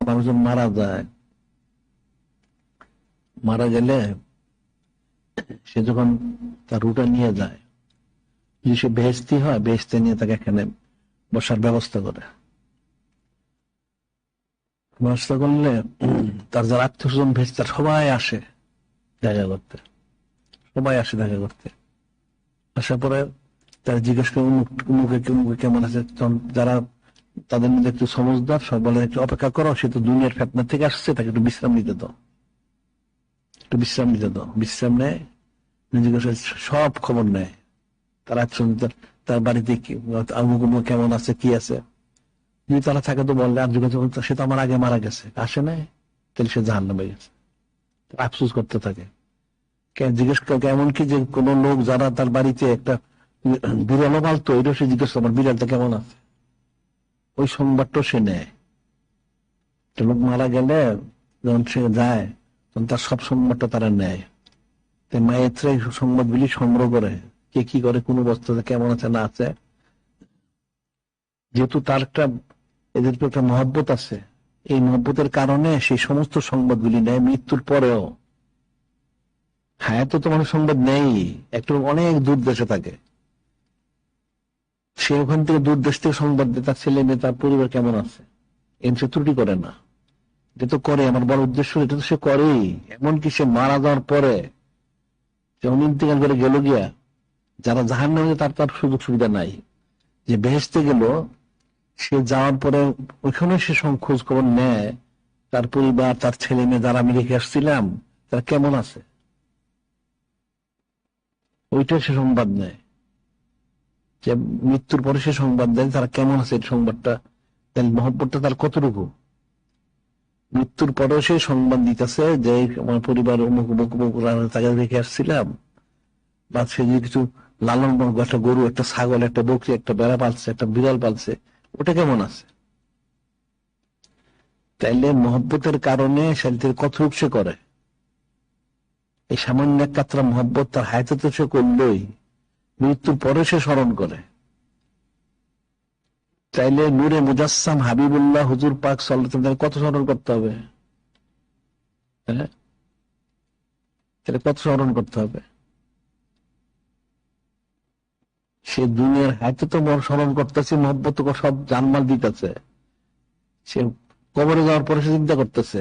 মানুষজন মারা যায়, মারা গেলে সে যখন তার রুটা নিয়ে যায়, যদি সে বেহেশতি হয়, বেহেশতে নিয়ে তাকে এখানে বসার ব্যবস্থা করে। ব্যবস্থা করলে তার যারা আত্মীয় স্বজন ভেস্তার সবাই আসে দেখা করতে, সবাই আসে দেখা করতে। আসার পরে তারা জিজ্ঞেস করে উমুকে কেমন আছে। যারা তাদের মধ্যে একটু সমজদার সব বলে একটু অপেক্ষা করো, সে তো দুনিয়ার ফেতনা থেকে আসছে, তাকে একটু বিশ্রাম নিতে দাও, একটু বিশ্রাম নিতে দাও। বিশ্রাম নেয়, জিজ্ঞাসা সব খবর নেয়, তারা তার বাড়িতে কেমন আছে, কি আছে। যদি তারা থাকে তো বললে, আর জিজ্ঞাসা সে তো আমার আগে মারা গেছে, আসে নাই, তাহলে সে জাহান্নামে গেছে। আফসোস করতে থাকে। জিজ্ঞেস এমনকি যে কোন লোক যারা তার বাড়িতে একটা বিড়ালও পালতো, এটা সে জিজ্ঞেস আমার বিড়ালটা কেমন আছে, ওই সংবাদটাও সে নেয়। লোক মারা গেলে যখন সে যায় তখন তার সব সংবাদটা তারা নেয়। মায়েরা এই সংবাদগুলি সংগ্রহ করে, কে কি করে, কোন অবস্থাতে কেমন আছে না আছে। যেহেতু তার একটা এদের একটা মহব্বত আছে, এই মহব্বতের কারণে সেই সমস্ত সংবাদগুলি নেয় মৃত্যুর পরেও। হায়াতে তো মানুষ সংবাদ নেই, একটু অনেক দূর দেশে থাকে, সে ওখান থেকে দূর দেশ থেকে সংবাদ দেয় তার ছেলে মেয়ে, তার পরিবার কেমন আছে। সে ত্রুটি করে না, এটা তো করে। আমার বড় উদ্দেশ্য এটা তো সে করেই। এমনকি সে মারা যাওয়ার পরে যখন ইন্তেকাল করে গেল গিয়া, যারা জাহান্নামে তার তার সুযোগ সুবিধা নাই। যে বেহেশতে গেল, সে যাওয়ার পরে ওইখানে সে খোঁজ খবর নেয় তার পরিবার, তার ছেলে মেয়ে যারা আমি রেখে আসছিলাম তারা কেমন আছে, ওইটা সে সংবাদ নেয়। যে মৃত্যুর পরে সে সংবাদ দেয় তারা কেমন আছে, এই সংবাদটা তাহলে মহব্বতটা তার কতটুকু। মৃত্যুর পরেও সে সংবাদ দিতেছে যে আমার পরিবার অমুক অমুক অমুক তাকে রেখে আসছিলাম, বা সে যে কিছু লালন পালন, একটা গরু, একটা ছাগল, একটা বকরি, একটা বেড়া পালছে, একটা বিড়াল পালছে, ওটা কেমন আছে। তাইলে মহব্বতের কারণে শান্তির কতটুক সে করে। এই সামান্য এক কাতরা মহব্বত তার হায়াতে তো সে করলই, মৃত্যুর পরে সে স্মরণ করে। চাইলে নূরে মুজাসসাম হাবিবুল্লাহ হুজুর পাক সাল্লাল্লাহু আলাইহি ওয়াসাল্লাম কত স্মরণ করতে হবে, হ্যাঁ, তাহলে কত স্মরণ করতে হবে। সে দুনিয়ার হাতে তো স্মরণ করতেছে, মহব্বত সব জানমাল দিতেছে, সে কবরে যাওয়ার পরে সে চিন্তা করতেছে